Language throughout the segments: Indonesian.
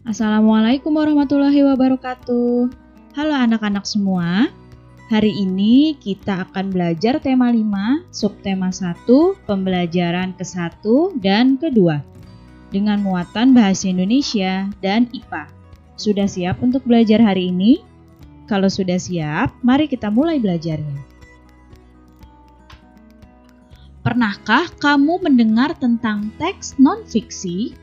Assalamualaikum warahmatullahi wabarakatuh. Halo anak-anak semua. Hari ini kita akan belajar tema 5, subtema 1, pembelajaran ke-1 dan ke-2 dengan muatan bahasa Indonesia dan IPA. Sudah siap untuk belajar hari ini? Kalau sudah siap, mari kita mulai belajarnya. Pernahkah kamu mendengar tentang teks non-fiksi?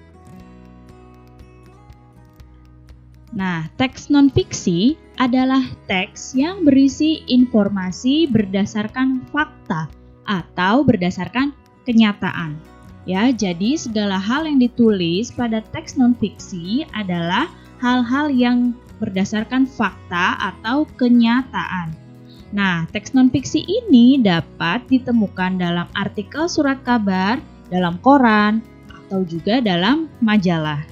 Nah, teks non-fiksi adalah teks yang berisi informasi berdasarkan fakta atau berdasarkan kenyataan. Ya, jadi segala hal yang ditulis pada teks non-fiksi adalah hal-hal yang berdasarkan fakta atau kenyataan. Nah, teks non-fiksi ini dapat ditemukan dalam artikel surat kabar, dalam koran, atau juga dalam majalah.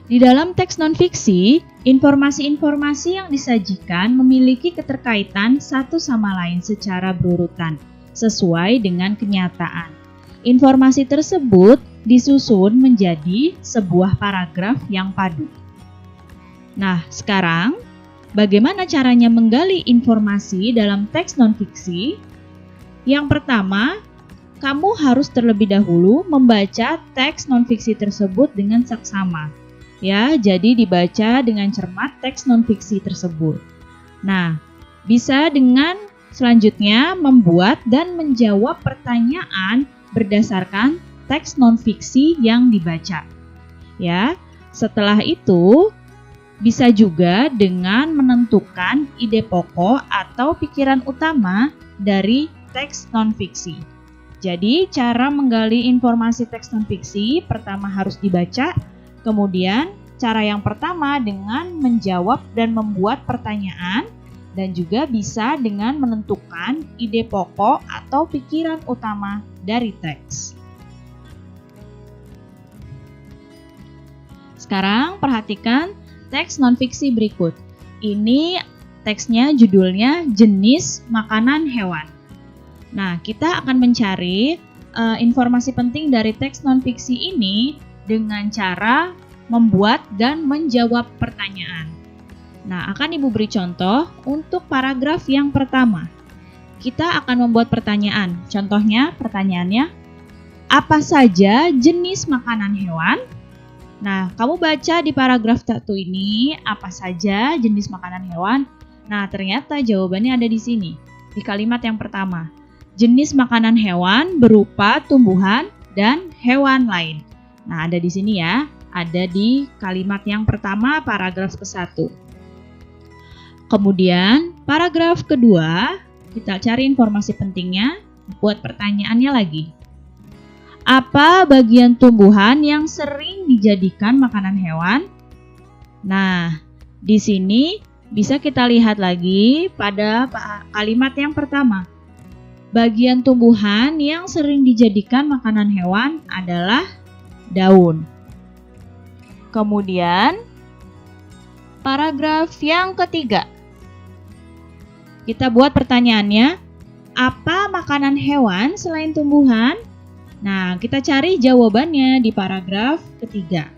Di dalam teks non-fiksi, informasi-informasi yang disajikan memiliki keterkaitan satu sama lain secara berurutan, sesuai dengan kenyataan. Informasi tersebut disusun menjadi sebuah paragraf yang padu. Nah, sekarang bagaimana caranya menggali informasi dalam teks non-fiksi? Yang pertama, kamu harus terlebih dahulu membaca teks non-fiksi tersebut dengan seksama. Ya, jadi dibaca dengan cermat teks non-fiksi tersebut. Nah, bisa dengan selanjutnya membuat dan menjawab pertanyaan berdasarkan teks non-fiksi yang dibaca. Ya, setelah itu bisa juga dengan menentukan ide pokok atau pikiran utama dari teks non-fiksi. Jadi, cara menggali informasi teks non-fiksi pertama harus dibaca. Kemudian, cara yang pertama dengan menjawab dan membuat pertanyaan, dan juga bisa dengan menentukan ide pokok atau pikiran utama dari teks. Sekarang perhatikan teks non-fiksi berikut. Ini teksnya judulnya jenis makanan hewan. Nah, kita akan mencari informasi penting dari teks non-fiksi ini dengan cara membuat dan menjawab pertanyaan. Nah, akan Ibu beri contoh untuk paragraf yang pertama. Kita akan membuat pertanyaan. Contohnya, pertanyaannya, apa saja jenis makanan hewan? Nah, kamu baca di paragraf 1 ini, apa saja jenis makanan hewan? Nah, ternyata jawabannya ada di sini, di kalimat yang pertama. Jenis makanan hewan berupa tumbuhan dan hewan lain. Nah, ada di sini ya, ada di kalimat yang pertama paragraf ke-1. Kemudian, paragraf kedua, kita cari informasi pentingnya, buat pertanyaannya lagi. Apa bagian tumbuhan yang sering dijadikan makanan hewan? Nah, di sini bisa kita lihat lagi pada kalimat yang pertama. Bagian tumbuhan yang sering dijadikan makanan hewan adalah daun. Kemudian, paragraf yang ketiga. Kita buat pertanyaannya, apa makanan hewan selain tumbuhan? Nah, kita cari jawabannya di paragraf ketiga.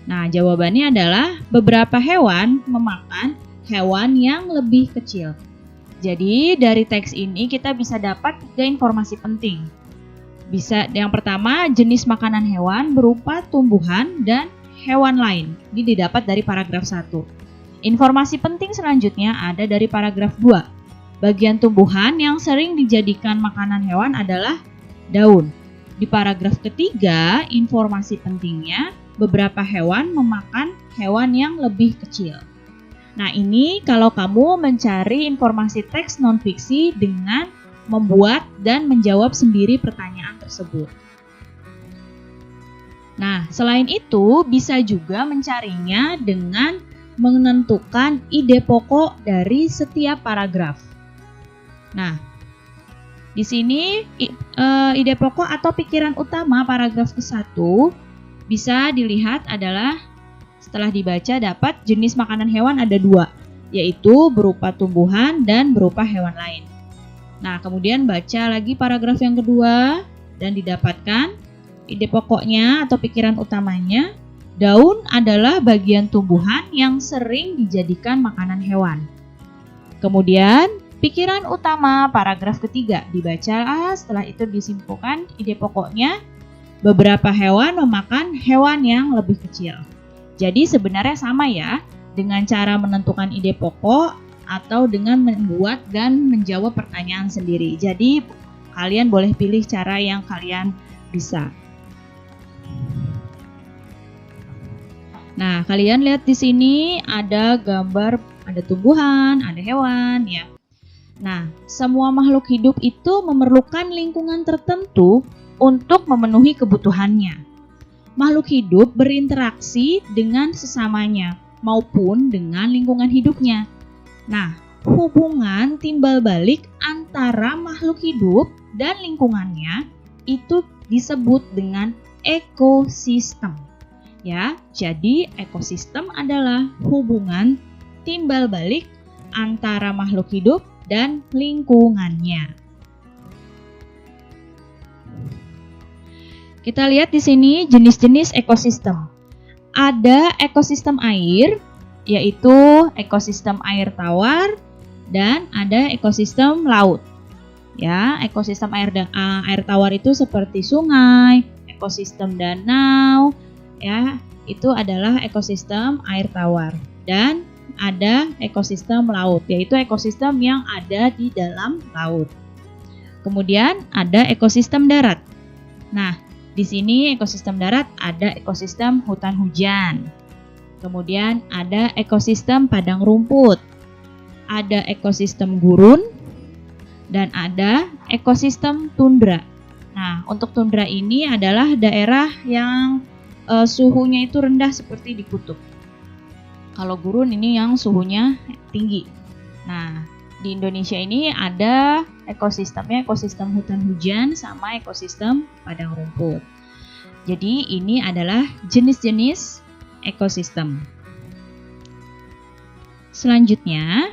Nah, jawabannya adalah beberapa hewan memakan hewan yang lebih kecil. Jadi, dari teks ini kita bisa dapat 3 informasi penting. Bisa yang pertama, jenis makanan hewan berupa tumbuhan dan hewan lain. Ini didapat dari paragraf 1. Informasi penting selanjutnya ada dari paragraf 2. Bagian tumbuhan yang sering dijadikan makanan hewan adalah daun. Di paragraf ketiga, informasi pentingnya beberapa hewan memakan hewan yang lebih kecil. Nah, ini kalau kamu mencari informasi teks non-fiksi dengan membuat dan menjawab sendiri pertanyaan tersebut. Nah, selain itu bisa juga mencarinya dengan menentukan ide pokok dari setiap paragraf. Nah, di sini ide pokok atau pikiran utama paragraf ke-1 bisa dilihat adalah setelah dibaca dapat jenis makanan hewan ada 2, yaitu berupa tumbuhan dan berupa hewan lain. Nah, kemudian baca lagi paragraf yang kedua dan didapatkan ide pokoknya atau pikiran utamanya, daun adalah bagian tumbuhan yang sering dijadikan makanan hewan. Kemudian, pikiran utama paragraf ketiga dibaca, setelah itu disimpulkan ide pokoknya, beberapa hewan memakan hewan yang lebih kecil. Jadi sebenarnya sama ya, dengan cara menentukan ide pokok atau dengan membuat dan menjawab pertanyaan sendiri. Jadi kalian boleh pilih cara yang kalian bisa. Nah, kalian lihat di sini ada gambar, ada tumbuhan, ada hewan ya. Nah, semua makhluk hidup itu memerlukan lingkungan tertentu untuk memenuhi kebutuhannya. Makhluk hidup berinteraksi dengan sesamanya maupun dengan lingkungan hidupnya. Nah, hubungan timbal balik antara makhluk hidup dan lingkungannya itu disebut dengan ekosistem. Ya, jadi ekosistem adalah hubungan timbal balik antara makhluk hidup dan lingkungannya. Kita lihat di sini jenis-jenis ekosistem. Ada ekosistem air, yaitu ekosistem air tawar, dan ada ekosistem laut. Ya, ekosistem air tawar itu seperti sungai, ekosistem danau, ya, itu adalah ekosistem air tawar. Dan ada ekosistem laut, yaitu ekosistem yang ada di dalam laut. Kemudian ada ekosistem darat. Nah, di sini ekosistem darat ada ekosistem hutan hujan. Kemudian ada ekosistem padang rumput, ada ekosistem gurun, dan ada ekosistem tundra. Nah, untuk tundra ini adalah daerah yang suhunya itu rendah seperti di kutub. Kalau gurun ini yang suhunya tinggi. Nah, di Indonesia ini ada ekosistemnya ekosistem hutan hujan sama ekosistem padang rumput. Jadi ini adalah jenis-jenis ekosistem. Selanjutnya,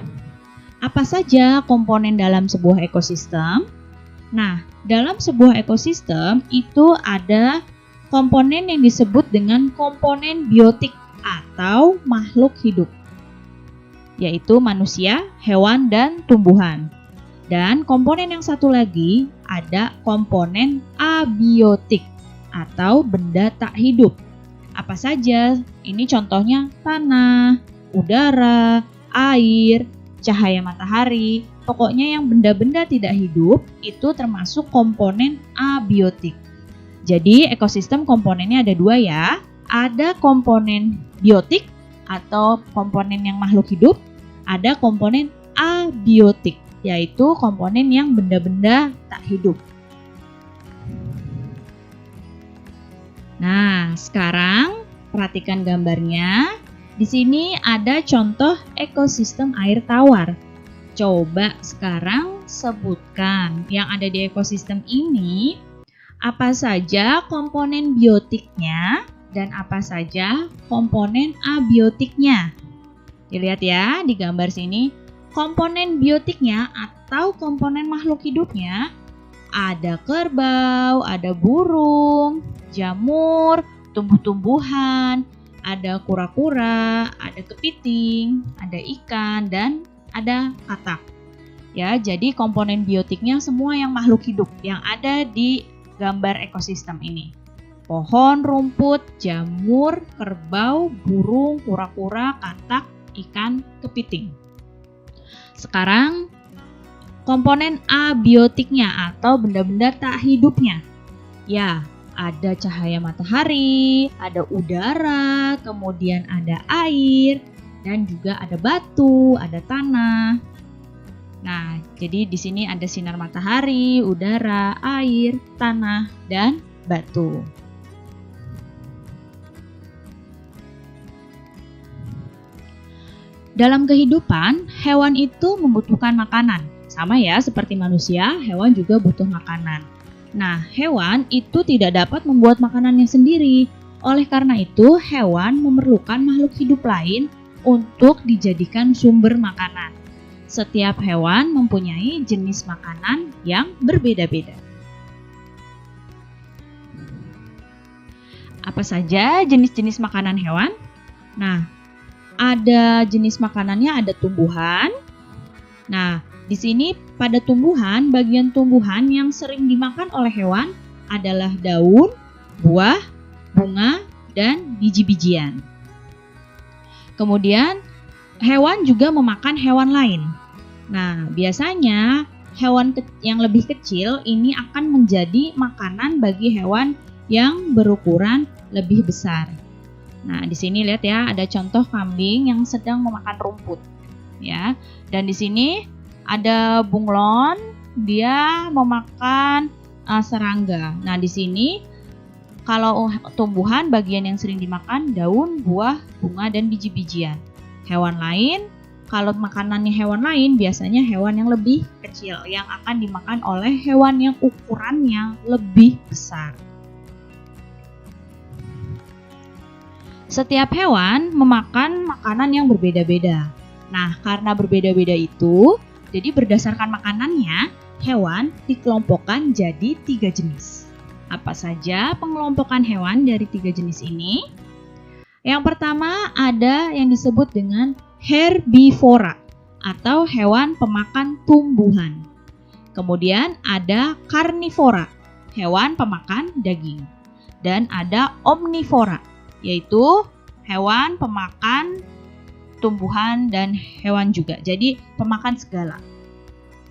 apa saja komponen dalam sebuah ekosistem? Nah, dalam sebuah ekosistem itu ada komponen yang disebut dengan komponen biotik atau makhluk hidup, yaitu manusia, hewan, dan tumbuhan. Dan komponen yang satu lagi ada komponen abiotik atau benda tak hidup. Apa saja? Ini contohnya tanah, udara, air, cahaya matahari. Pokoknya yang benda-benda tidak hidup itu termasuk komponen abiotik. Jadi ekosistem komponennya ada dua ya. Ada komponen biotik atau komponen yang makhluk hidup. Ada komponen abiotik, yaitu komponen yang benda-benda tak hidup. Nah, sekarang perhatikan gambarnya. Di sini ada contoh ekosistem air tawar. Coba sekarang sebutkan yang ada di ekosistem ini, apa saja komponen biotiknya dan apa saja komponen abiotiknya. Dilihat ya di gambar sini, komponen biotiknya atau komponen makhluk hidupnya ada kerbau, ada burung, jamur, tumbuh-tumbuhan, ada kura-kura, ada kepiting, ada ikan, dan ada katak. Ya, jadi komponen biotiknya semua yang makhluk hidup yang ada di gambar ekosistem ini. Pohon, rumput, jamur, kerbau, burung, kura-kura, katak, ikan, kepiting. Sekarang komponen abiotiknya atau benda-benda tak hidupnya. Ya, ada cahaya matahari, ada udara, kemudian ada air, dan juga ada batu, ada tanah. Nah, jadi di sini ada sinar matahari, udara, air, tanah, dan batu. Dalam kehidupan, hewan itu membutuhkan makanan. Sama ya, seperti manusia, hewan juga butuh makanan. Nah, hewan itu tidak dapat membuat makanannya sendiri. Oleh karena itu, hewan memerlukan makhluk hidup lain untuk dijadikan sumber makanan. Setiap hewan mempunyai jenis makanan yang berbeda-beda. Apa saja jenis-jenis makanan hewan? Nah, ada jenis makanannya, ada tumbuhan. Nah, di sini pada tumbuhan, bagian tumbuhan yang sering dimakan oleh hewan adalah daun, buah, bunga, dan biji-bijian. Kemudian, hewan juga memakan hewan lain. Nah, biasanya hewan yang lebih kecil ini akan menjadi makanan bagi hewan yang berukuran lebih besar. Nah, di sini lihat ya, ada contoh kambing yang sedang memakan rumput, ya. Dan di sini ada bunglon, dia memakan serangga. Nah, di sini kalau tumbuhan bagian yang sering dimakan daun, buah, bunga, dan biji-bijian. Hewan lain, kalau makanannya hewan lain biasanya hewan yang lebih kecil yang akan dimakan oleh hewan yang ukurannya lebih besar. Setiap hewan memakan makanan yang berbeda-beda. Nah, karena berbeda-beda itu, jadi berdasarkan makanannya, hewan dikelompokkan jadi 3 jenis. Apa saja pengelompokan hewan dari 3 jenis ini? Yang pertama ada yang disebut dengan herbivora atau hewan pemakan tumbuhan. Kemudian ada karnivora, hewan pemakan daging. Dan ada omnivora, yaitu hewan pemakan tumbuhan dan hewan juga. Jadi pemakan segala.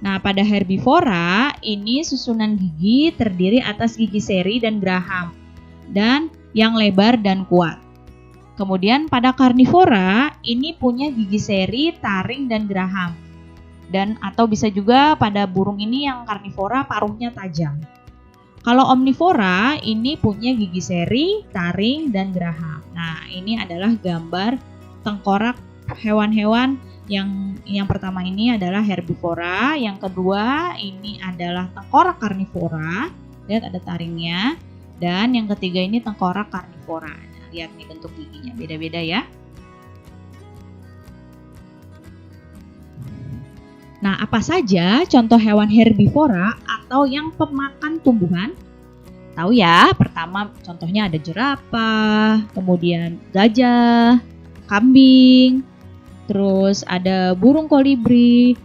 Nah, pada herbivora ini susunan gigi terdiri atas gigi seri dan geraham dan yang lebar dan kuat. Kemudian pada karnivora ini punya gigi seri, taring dan geraham. Dan atau bisa juga pada burung ini yang karnivora paruhnya tajam. Kalau omnivora ini punya gigi seri, taring, dan geraham. Nah, ini adalah gambar tengkorak hewan-hewan yang pertama ini adalah herbivora, yang kedua ini adalah tengkorak karnivora, lihat ada taringnya, dan yang ketiga ini tengkorak karnivora. Nah, lihat nih bentuk giginya beda-beda ya. Nah, apa saja contoh hewan herbivora atau yang pemakan tumbuhan? Tahu ya, pertama contohnya ada jerapah, kemudian gajah, kambing, terus ada burung kolibri,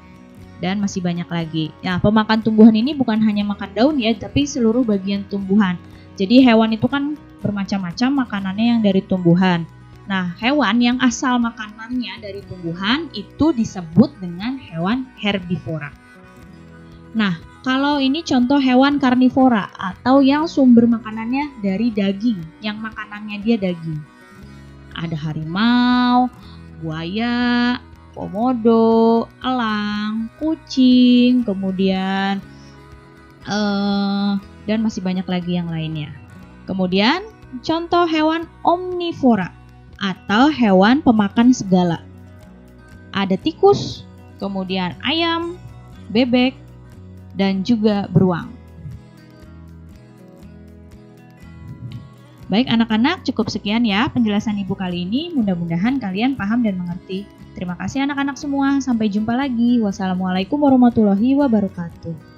dan masih banyak lagi. Nah, pemakan tumbuhan ini bukan hanya makan daun ya, tapi seluruh bagian tumbuhan. Jadi hewan itu kan bermacam-macam makanannya yang dari tumbuhan. Nah, hewan yang asal makanannya dari tumbuhan itu disebut dengan hewan herbivora. Nah, kalau ini contoh hewan karnivora atau yang sumber makanannya dari daging, yang makanannya dia daging. Ada harimau, buaya, komodo, elang, kucing, kemudian dan masih banyak lagi yang lainnya. Kemudian contoh hewan omnivora atau hewan pemakan segala. Ada tikus, kemudian ayam, bebek, dan juga beruang. Baik anak-anak, cukup sekian ya penjelasan Ibu kali ini. Mudah-mudahan kalian paham dan mengerti. Terima kasih anak-anak semua. Sampai jumpa lagi. Wassalamualaikum warahmatullahi wabarakatuh.